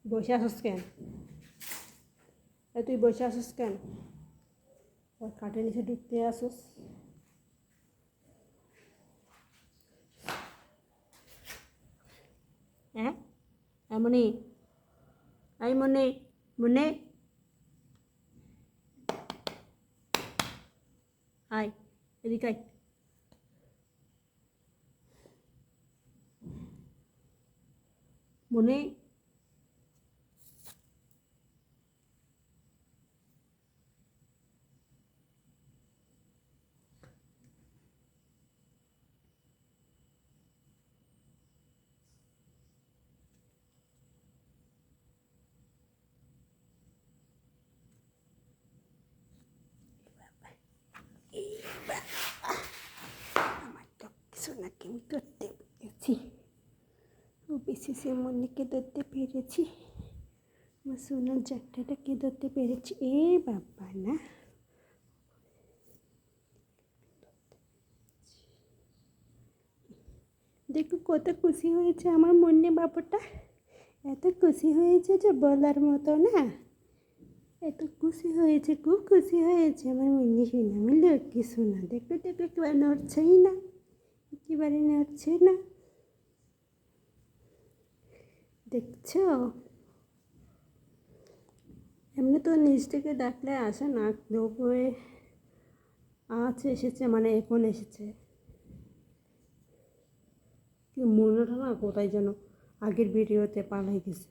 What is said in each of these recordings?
বসে আসস কেন? তুই বসে আসস কেন? ওর কাঠের নিচে ঢুকতে আসস? হ্যাঁ এমনই। আই মনে মনে আয়, এদিকে আয়। মনে আমার তো কিছু নাকি আমি ধরতে পেরেছি। ও বিসিসি মনিকে ধরতে পেরেছি। আমার সোনার জাটটাকে ধরতে পেরেছি। এ বাবা না, দেখো কত খুশি হয়েছে আমার মনে বাবাটা। এত খুশি হয়েছে যে বলার মতো না। এত খুশি হয়েছে, খুব খুশি হয়েছে আমার মনে শুনে। আমি লক্ষ্মী শোনা। দেখো দেখো একেবারে নড়ছেই না, একেবারে নড়ছে না। দেখছো, এমনি তো নিচ থেকে ডাকলে আসে না, তবুয়ে আজ এসেছে, মানে এখন এসেছে। কি মনটা না কোথায় যেন আগের ভিডিওতে পালাই গেছে।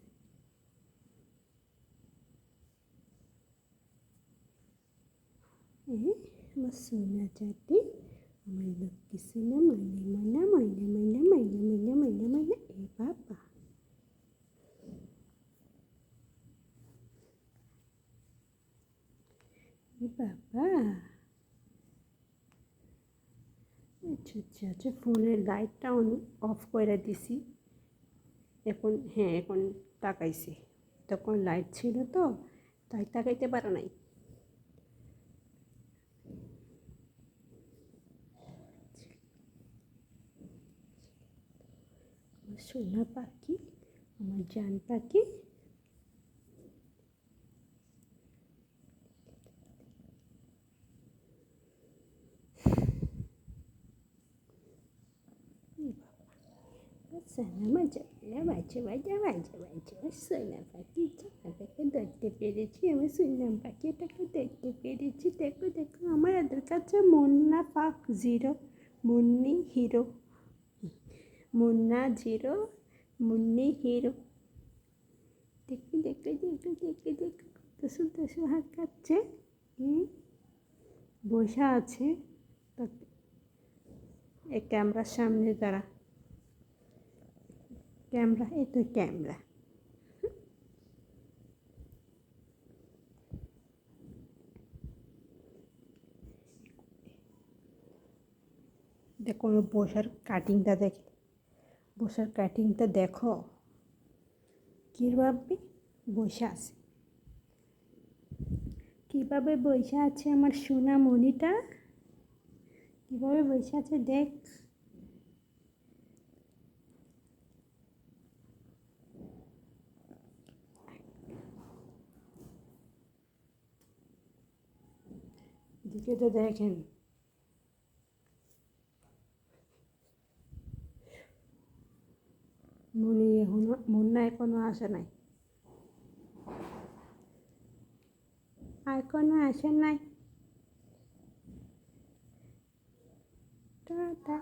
আমার সোনা জাতি, আমার লক্ষ্মী সোনা, মাইনে মাইনা মাইনে মাইনা মাইনে মাইনা মাইনে মাইনা। এ বাবা, এ বাবা। আচ্ছা আচ্ছা আচ্ছা, ফোনের লাইটটা অফ করে দিছি এখন। হ্যাঁ এখন তাকাইছি, তখন লাইট ছিল তো তাই তাকাইতে পারে নাই। আমার সোনা পাখি, আমার জান পাখি। সোনা মজা বাজে বাজে বাজে বাজে। সোনা পাখি, সোনাটাকে ধরতে পেরেছি। আমার সোনা পাখিটাকে ধরতে পেরেছি। দেখো দেখো আমার ওদের কাছে মুন্না পাক zero, Munni hero. Munna zero, Munni hero. দেখো দেখো দেখো দেখো দেখো কত সুন্দর সোহাগ কাচ্ছে। বসে আছে এই ক্যামেরার সামনে। দাঁড়া, ক্যামেরা, এই তো ক্যামেরা। দেখো বসার কাটিংটা, দেখে বসার কাটিংটা দেখো কীভাবে বসে আছে, কীভাবে বসে আছে আমার সোনা মণিটা, কীভাবে বসে আছে দেখ। দিকে তো দেখেন, মনি এখনো, মুন্না এখনো আসে নাই, এখনো আসে নাই। টাটা।